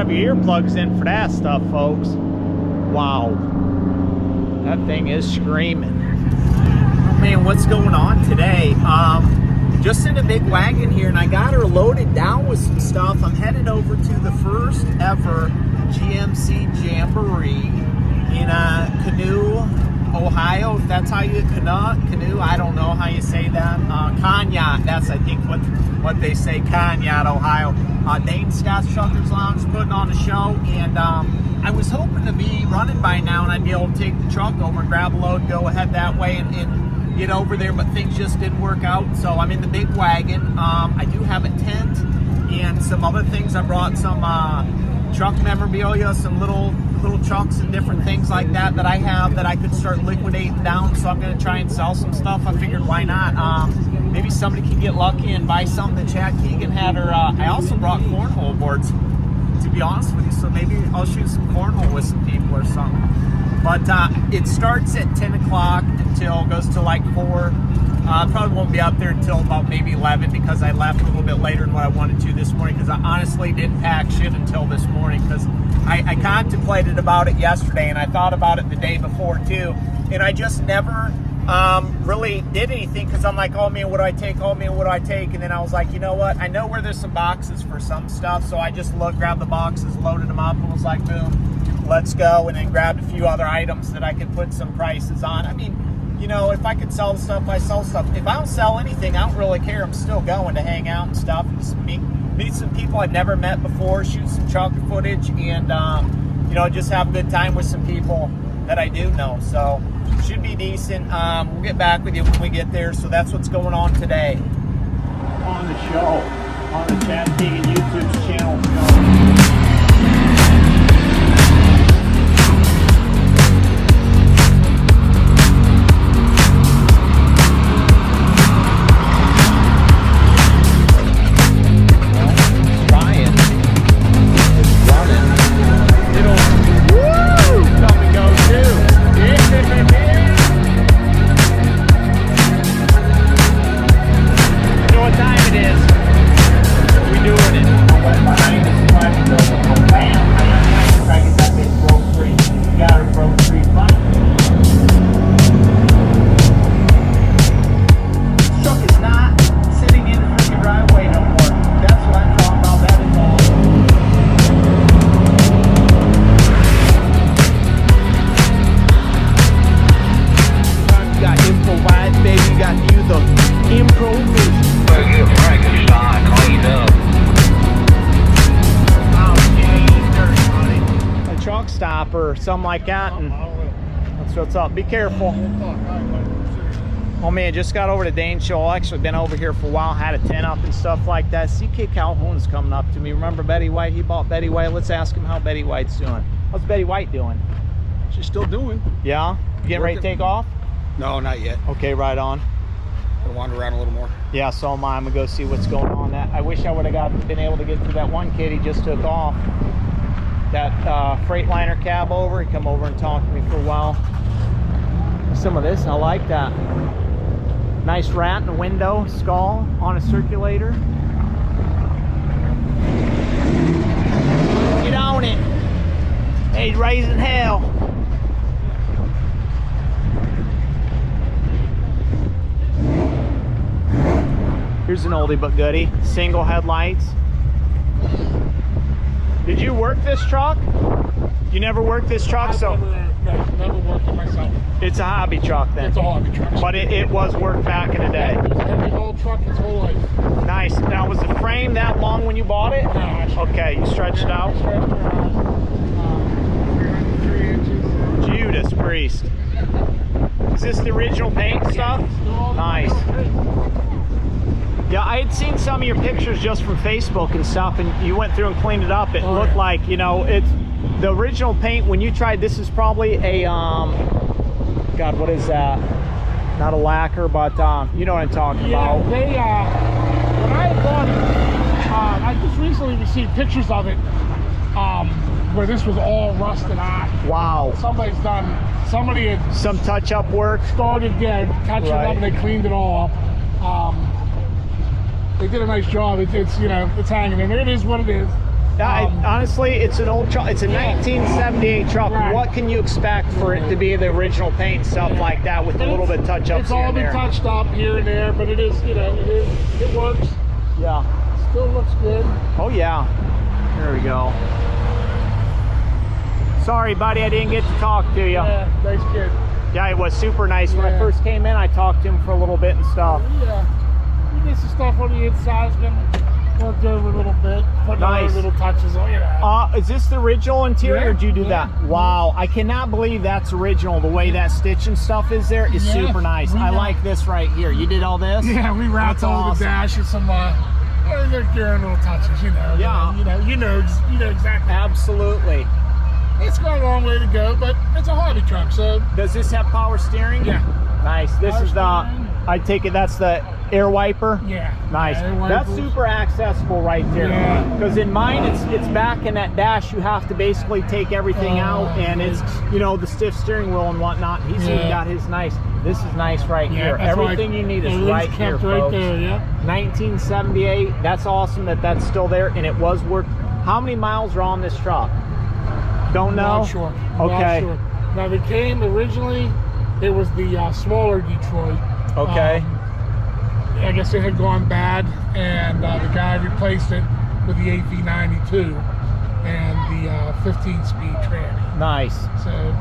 have your earplugs in for that stuff, folks. Wow. That thing is screaming. Oh man, what's going on today? Just in a big wagon here, and I got her loaded down with some stuff. I'm headed over to the first ever GMC Jamboree in Canoe, Ohio. If that's how you canoe, I don't know how you say that. Conneaut, that's I think what they say, Conneaut, Ohio. Dane Scott's Truckers Lounge putting on a show, and I was hoping to be running by now and I'd be able to take the truck over and grab a load, go ahead that way and get over there, but things just didn't work out. So I'm in the big wagon. I do have a tent and some other things. I brought some truck memorabilia, some little trucks and different things like that I have that I could start liquidating down. So I'm going to try and sell some stuff. I figured why not? Maybe somebody can get lucky and buy something that Chad Keegan had. Or I also brought cornhole boards, to be honest with you. So maybe I'll shoot some cornhole with some people or something. But it starts at 10 o'clock until goes to like 4. Probably won't be out there until about maybe 11 because I left a little bit later than what I wanted to this morning because I honestly didn't pack shit until this morning because I contemplated about it yesterday and I thought about it the day before too. And I just never really did anything because I'm like, oh man, what do I take? Oh man, what do I take? And then I was like, you know what? I know where there's some boxes for some stuff. So I just grabbed the boxes, loaded them up, and was like, boom. Let's go, and then grabbed a few other items that I could put some prices on. I mean, you know, if I could sell the stuff, I sell stuff. If I don't sell anything, I don't really care. I'm still going to hang out and stuff, and meet some people I've never met before, shoot some truck footage, and you know, just have a good time with some people that I do know. So should be decent. We'll get back with you when we get there. So that's what's going on today on the show on the Chad Keegan YouTube channel. Or something like that, and that's what's up. Be careful. Oh man, just got over to Dane's show. I've actually been over here for a while, had a tent up and stuff like that. CK Calhoun's coming up to me. Remember Betty White? He bought Betty White. Let's ask him how Betty White's doing. How's Betty White doing? She's still doing. Yeah? You getting ready to take off? No, not yet. Okay, right on. Gonna wander around a little more. Yeah, so am I. I'm gonna go see what's going on. I wish I would have been able to get to that one kid he just took off. That Freightliner Cabover. He come over and talked to me for a while. Some of this, I like that. Nice rat in the window, skull on a circulator. Get on it. He's raising hell. Here's an oldie but goodie. Single headlights. Did you work this truck? You never worked this truck? Never worked it myself. It's a hobby truck then? It's a hobby truck. But it was work back in the day? Yeah, it was a heavy haul truck its whole life. Nice. Now, was the frame that long when you bought it? No, okay, you stretched it out? I stretched it out 3 inches. Judas Priest. Is this the original paint stuff? Nice. Yeah, I had seen some of your pictures just from Facebook and stuff, and you went through and cleaned it up. It looked like, you know, it's the original paint. When you tried, this is probably a God, what is that? Not a lacquer, but you know what I'm talking about. Yeah, they when I bought it, I just recently received pictures of it where this was all rusted on. Wow. Somebody had some touch-up work. Started touching it up, and they cleaned it all up. They did a nice job. It's you know, it's hanging in there. It is what it is. Honestly, it's an old truck. It's a 1978 truck. Right. What can you expect for it to be the original paint and stuff like that with a little bit of touch-ups It's here all and been there? touched up here and there, but it is, you know, it works. Yeah. Still looks good. Oh, yeah. There we go. Sorry, buddy, I didn't get to talk to you. Yeah, nice kid. Yeah, it was super nice. When I Yeah. first came in, I talked to him for a little bit and stuff. Yeah. We did some stuff on the inside. It's been worked over a little bit. Put Nice. little touches on, you know. Is this the original interior, Yeah, or did you do yeah. that? Wow, I cannot believe that's original. The way that stitch and stuff is there is Yeah, super nice. I we like this right here. You did all this? Yeah, we wrapped That's all awesome. the dash and some they're doing little touches, you know. Yeah. You know exactly. Absolutely. It's got a long way to go, but it's a hobby truck, so Does this have power steering? yeah. Nice. This Power is the, steering. I take it that's the air wiper? Yeah. Nice. Yeah, That's wipers. super accessible right there. Yeah. Because in mine, it's back in that dash. You have to basically take everything out, and it's, you know, the stiff steering wheel and whatnot. He's even Yeah. got his nice. This is nice right Yeah, here. that's why Everything you need is everything's right here, kept right folks. there, yeah. 1978. That's awesome that that's still there, and it was worked. How many miles are on this truck? Don't know. Not sure. Okay. Not sure. Now they came originally. It was the smaller Detroit. Okay. I guess it had gone bad, and the guy replaced it with the AV92 and the 15-speed tranny. Nice. So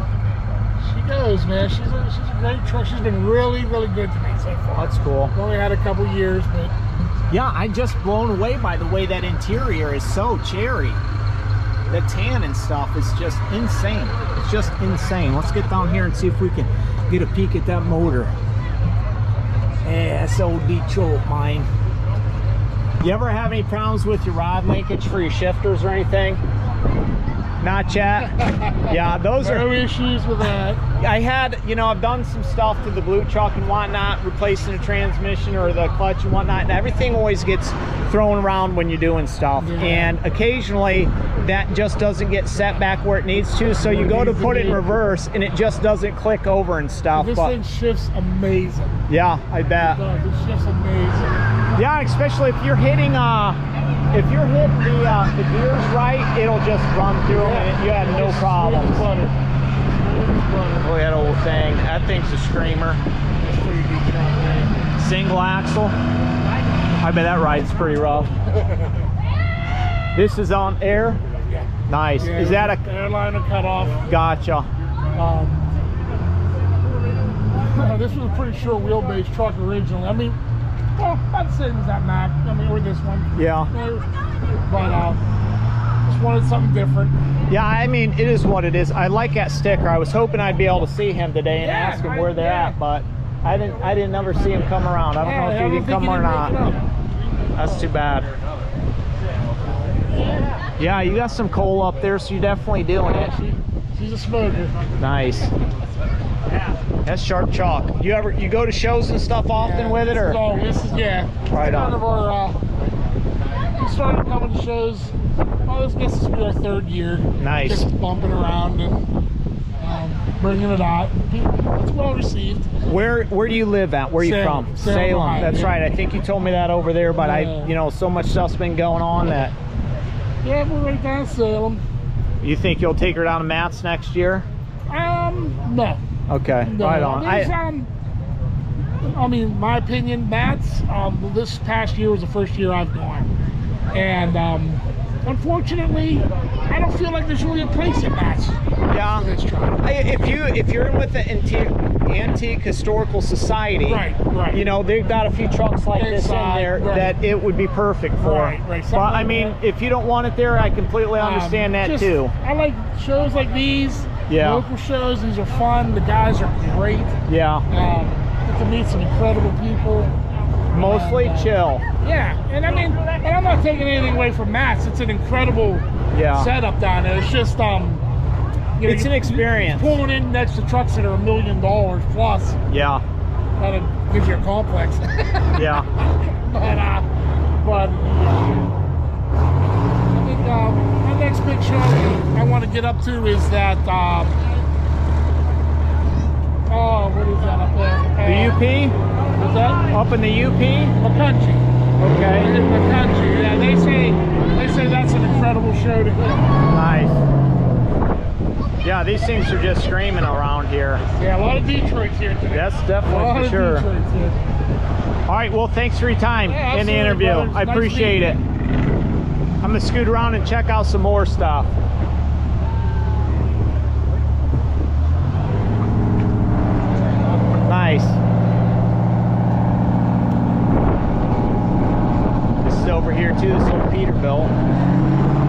she goes, man. She's a great truck. She's been really, really good to me so far. That's cool. We've only had a couple years, but Yeah, I'm just blown away by the way that interior is so cherry. The tan and stuff is just insane. It's just insane. Let's get down here and see if we can get a peek at that motor. Yeah, that's old Detroit mine. You ever have any problems with your rod linkage for your shifters or anything? Not yet? Yeah, those no are... issues with that. I had, you know, I've done some stuff to the blue truck and whatnot, replacing the transmission or the clutch and whatnot, and everything always gets thrown around when you're doing stuff. Yeah. And occasionally that just doesn't get set back where it needs to, so you go to put it in reverse and it just doesn't click over and stuff. This But thing shifts amazing. yeah, I bet. It shifts amazing. Yeah, especially if you're hitting the gears right, it'll just run through them and you have no problems. Look at that old thing. That thing's a screamer. Single axle. I bet that ride's pretty rough. This is on air? Yeah. Nice. Yeah, Is that a... airliner cut off? Gotcha. This was a pretty short wheelbase truck originally. I mean, well, I'd say it was that Mac. I mean, or this one. Yeah. But just wanted something different. Yeah, I mean, it is what it is. I like that sticker. I was hoping I'd be able to see him today and ask him where they're at, but I didn't ever see him come around. I don't know if he did come or not. That's too bad. Yeah, you got some coal up there, so you're definitely doing it. She's a smoker. Nice. That's sharp chalk. You go to shows and stuff often with it, or? This is Right on. Kind of our, we started coming to shows. Well, this will be our third year. Nice. Just bumping around and bringing it out. It's well received. Where do you live at? Where are you Salem. from? Salem, Ohio, That's yeah. right. I think you told me that over there, but Yeah. so much stuff's been going on that. Yeah, we're right down in Salem. You think you'll take her down to Matt's next year? No. Okay, No. right on. There's, I mean, my opinion, Matt's, this past year was the first year I've gone. And unfortunately, I don't feel like there's really a place at Matt's Yeah. for this truck. If you're in with the Antique Historical Society, Right. you know, they've got a few trucks like this in Inside, there right. that it would be perfect for. Right. But Something I like mean, that. if you don't want it there, I completely understand that Just- too. I like shows like these. Yeah. Local shows. These are fun. The guys are great. Yeah, Get to meet some incredible people. mostly chill. Yeah, and I mean, and I'm not taking anything away from Matt's. It's an incredible Yeah. setup down there. It's just It's an experience. Pulling in next to trucks that are $1 million plus, Yeah, kind of gives you a complex. yeah. but I think my next big show I want to get up to is that. What is that up there? The UP? Is that Up in the UP? McCountry? Okay. McCountry. Yeah, they say that's an incredible show. show to hit. Nice. Yeah, these things are just screaming around here. Yeah, a lot of Detroits here today. That's definitely for sure. All right, well, thanks for your time in the interview. Brother. I appreciate it. I'm gonna scoot around and check out some more stuff. Nice. This is over here too, this old Peterbilt.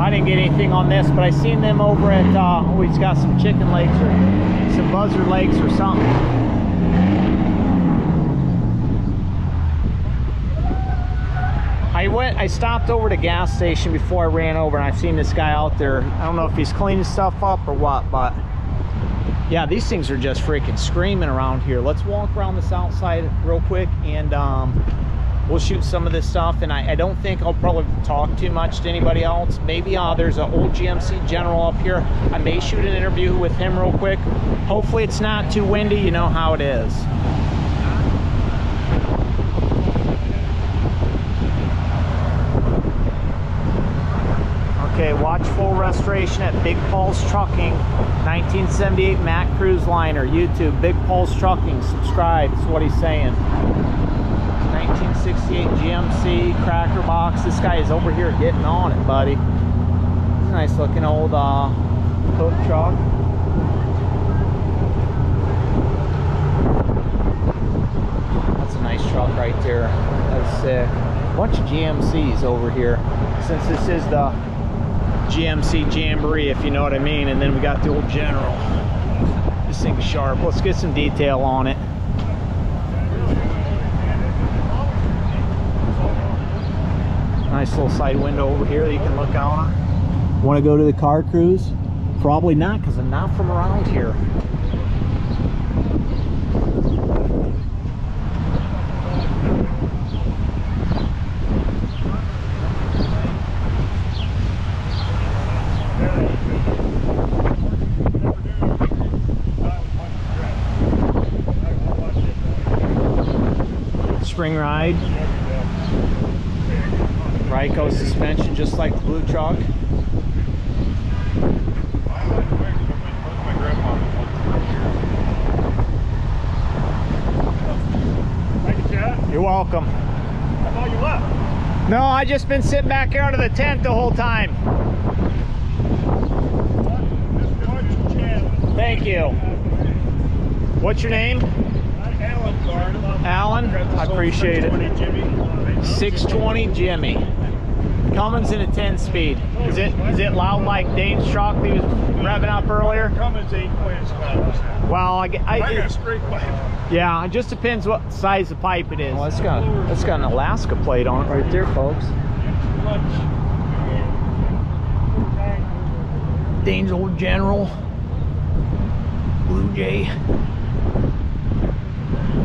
I didn't get anything on this, but I seen them over at, oh, he's got some chicken legs or some buzzard legs or something. I stopped over to the gas station before I ran over, and I've seen this guy out there. I don't know if he's cleaning stuff up or what, but yeah, these things are just freaking screaming around here. Let's walk around this outside real quick, and we'll shoot some of this stuff. And I don't think I'll probably talk too much to anybody else. Maybe there's an old GMC General up here. I may shoot an interview with him real quick. Hopefully it's not too windy. You know how it is. Okay, watch full restoration at Big Paul's Trucking, 1978 Mack Cruise Liner, YouTube, Big Paul's Trucking, subscribe, that's what he's saying. 1968 GMC Cracker Box, this guy is over here getting on it, buddy. Nice looking old hook truck. That's a nice truck right there, that's sick. Bunch of GMCs over here, since this is the GMC Jamboree, if you know what I mean. And then we got the old General. This thing's sharp. Let's get some detail on it. Nice little side window over here that you can look out on. Want to go to the car cruise? Probably not, because I'm not from around here. Spring ride, Ryco suspension, just like the blue truck. Thank you, Chad. You're welcome. I thought you left. No, I just been sitting back here under the tent the whole time. Thank you. What's your name? Alan, I appreciate it. 620 Jimmy. Cummins in a 10-speed. Is it loud like Dane's truck that he was revving up earlier? Cummins ain't quite as loud. Well, I got a straight pipe. yeah, it just depends what size of pipe it is. Well, it's got an Alaska plate on it right there, folks. Dane's old General. Blue Jay.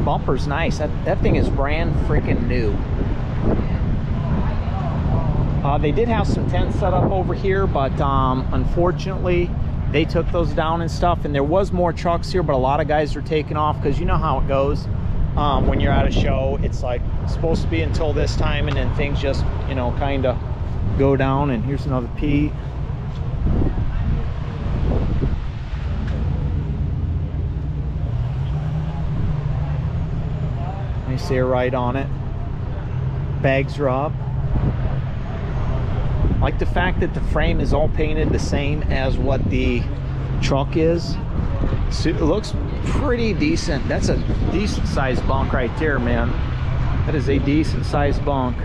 Bumper's nice. That thing is brand freaking new. They did have some tents set up over here, but unfortunately they took those down and stuff, and there was more trucks here, but a lot of guys are taking off, because you know how it goes when you're at a show. It's like supposed to be until this time, and then things just, you know, kind of go down. And here's another Pete. Nice air ride on it. Bags are up. I like the fact that the frame is all painted the same as what the truck is. So it looks pretty decent. That's a decent sized bunk right there, man. That is a decent sized bunk.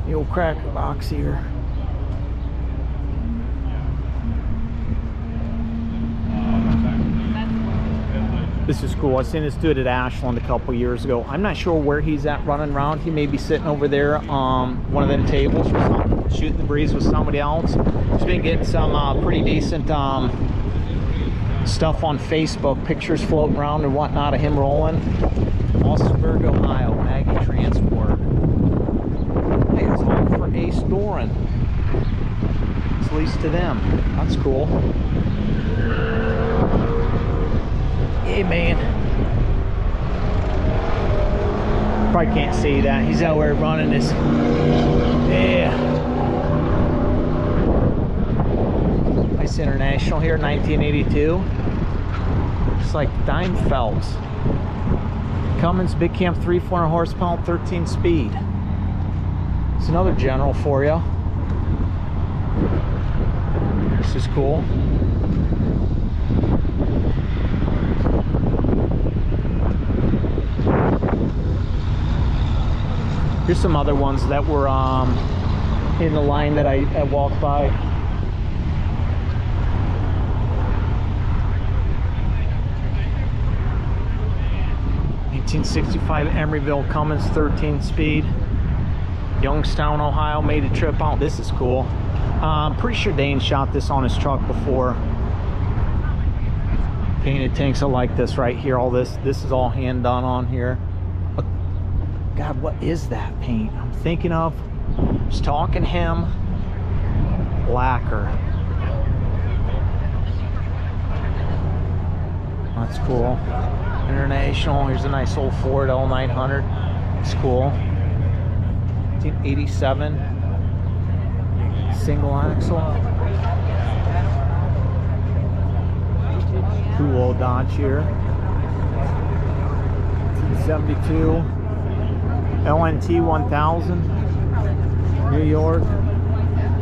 The old cracker box here. This is cool. I seen this dude at Ashland a couple years ago. I'm not sure where he's at running around. He may be sitting over there on one of them tables or something, shooting the breeze with somebody else. He's been getting some pretty decent stuff on Facebook, pictures floating around and whatnot of him rolling. Mossburg, Ohio, Maggie Transport. Hey, it's home for Ace Doran. It's leased to them. That's cool. Hey, man. Probably can't see that. He's out there running his. Yeah. Nice International here, 1982. It's like dime felts. Cummins Big Camp 300 horsepower, 13 speed. It's another General for you. This is cool. Here's some other ones that were in the line that I walked by. '65 Emeryville Cummins 13 speed. Youngstown, Ohio, made a trip out. This is cool. I'm pretty sure Dane shot this on his truck before. Painted tanks. I like this right here. All this is all hand done on here. God, what is that paint? I'm thinking of just talking him lacquer. That's cool. International. Here's a nice old Ford L900. It's cool. 1987 single axle. Cool old Dodge here. 1972 LNT 1000. New York.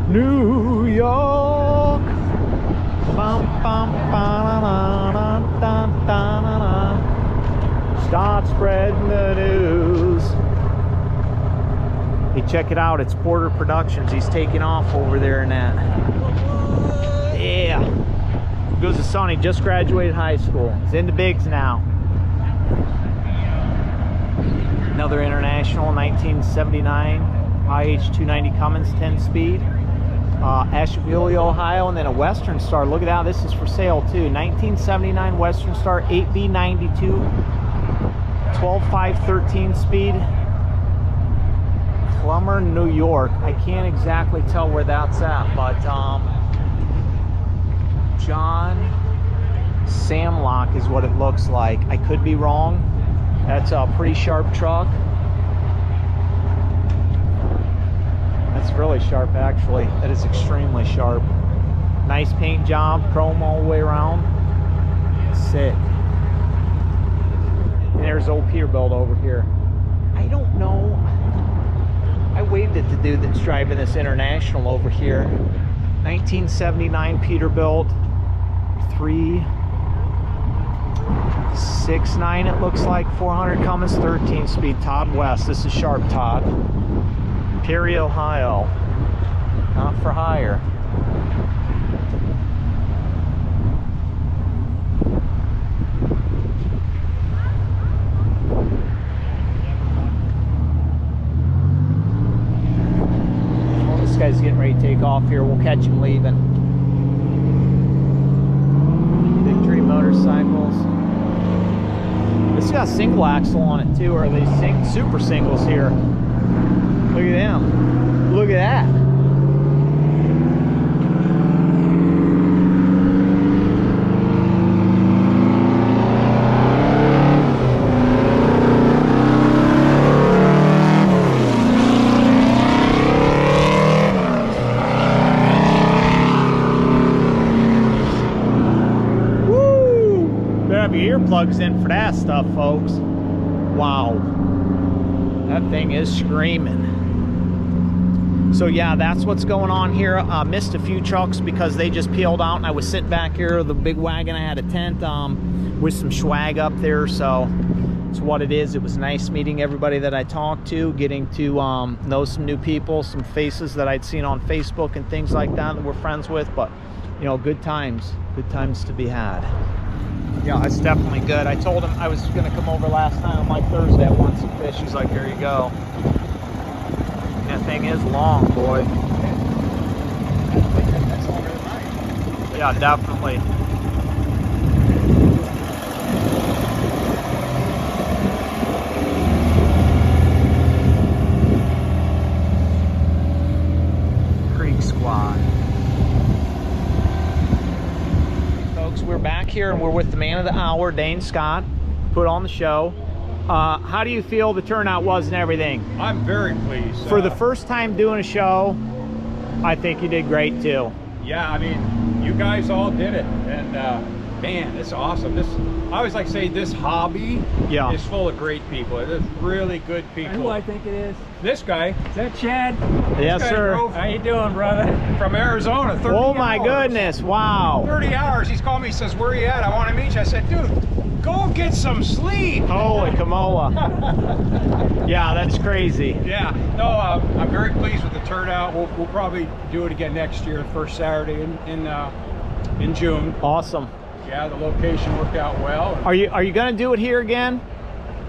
New York. Bum, bum, ba-da-da-da-da-da-da-da. Start spreading the news. Hey, check it out. It's Porter Productions. He's taking off over there in that. Yeah. Goes to Sonny. Just graduated high school. He's into bigs now. Another International, 1979 IH290 Cummins 10 speed. Asheville, Ohio, and then a Western Star. Look at that. This is for sale too. 1979 Western Star 8B92. 12.5 13 speed. Plummer, New York. I can't exactly tell where that's at, but John Samlock is what it looks like. I could be wrong. That's a pretty sharp truck. That's really sharp, actually. That is extremely sharp. Nice paint job, chrome all the way around. Sick. And there's old Peterbilt over here. I don't know. I waved at the dude that's driving this International over here. 1979 Peterbilt 369, it looks like. 400 Cummins 13 speed. Todd West. This is sharp, Todd. Perry, Ohio. Not for hire. Well, this guy's getting ready to take off here. We'll catch him leaving. Victory Motorcycles. This got a single axle on it too, or are they super singles here? Look at them. Look at that. Woo! Better have your earplugs in for that stuff, folks. Wow. That thing is screaming. So yeah, that's what's going on here. Missed a few trucks because they just peeled out, and I was sitting back here with the big wagon. I had a tent with some swag up there, so it's what it is. It was nice meeting everybody that I talked to, getting to know some new people, some faces that I'd seen on Facebook and things like that we're friends with. But you know, good times to be had. Yeah, it's definitely good. I told him I was gonna come over last time. I'm like, Thursday I want some fish. He's like, here you go. That thing is long, boy. Yeah, definitely. Creek Squad. Folks, we're back here and we're with the man of the hour, Dane Scott. Put on the show. How do you feel the turnout was and everything? I'm very pleased. For the first time doing a show, I think you did great too. Yeah, I mean, you guys all did it, and man, it's awesome. I always like to say this hobby is full of great people. It's really good people. Who I think it is? This guy. Is that Chad? Yes, sir. How you doing, brother? From Arizona, 30 Oh my hours. goodness, wow. 30 hours. He's called me, he says, where are you at? I want to meet you. I said, dude, go get some sleep. Holy Kamoa. Yeah, that's crazy. Yeah, no, I'm very pleased with the turnout. We'll probably do it again next year, the first Saturday in June. Awesome. Yeah, the location worked out well. Are you gonna do it here again?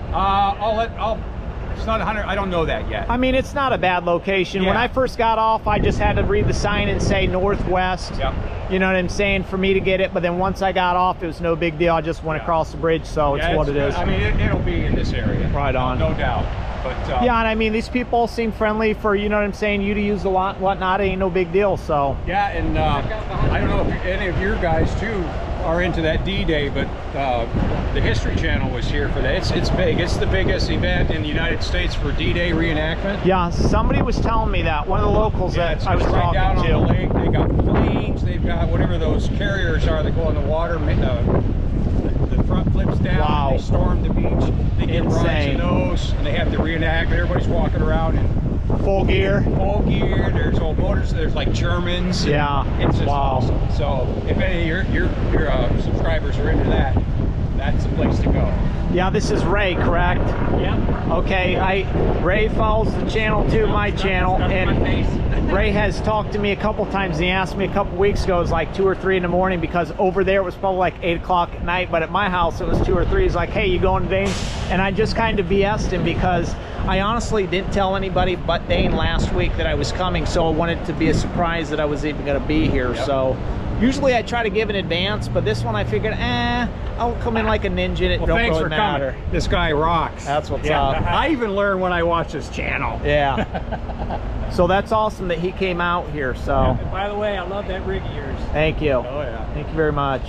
It's not 100. I don't know that yet. I mean, it's not a bad location. When Yeah. I first got off, I just had to read the sign and say northwest. Yep. You know what I'm saying, for me to get it. But then once I got off, it was no big deal. I just went across the bridge, so Yeah, it's what it good. is. I mean, it'll be in this area. Right on. No doubt. But Yeah, and I mean, these people seem friendly for, you know what I'm saying, you to use a lot and whatnot. It ain't no big deal, so. yeah, and I don't know if any of your guys too are into that D-Day, but the History Channel was here for that. It's big. It's the biggest event in the United States for D-Day reenactment. Yeah, somebody was telling me that, one of the locals Yeah, that I was it's right down talking on the to. lake. They got planes. They've got whatever those carriers are that go in the water. The front flips down. Wow. They storm the beach. They get rides Insane. in those, and they have the reenactment. Everybody's walking around in Full gear. full gear. There's old motors. There's like Germans. Yeah. It's just Wow. awesome. So if any of your subscribers are into that, that's the place to go. Yeah, this is Ray, correct? Yep. Okay, Ray follows the channel too, my channel, and Ray has talked to me a couple times. He asked me a couple weeks ago, it was like 2 or 3 in the morning, because over there it was probably like 8 o'clock at night, but at my house it was 2 or 3. He's like, hey, you going to Dane? And I just kind of BS'd him, because I honestly didn't tell anybody but Dane last week that I was coming, so I wanted to be a surprise that I was even going to be here. Yep. So usually I try to give in advance, but this one I figured, I'll come in like a ninja. It Well, don't thanks really for matter. coming. This guy rocks. That's what's up. I even learned when I watched his channel. Yeah. So that's awesome that he came out here. So And by the way, I love that rig of yours. thank you. Oh yeah. Thank you very much.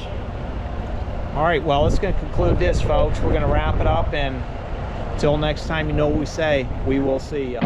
All right, well, that's going to conclude this, folks. We're going to wrap it up, and until next time, you know what we say, we will see you.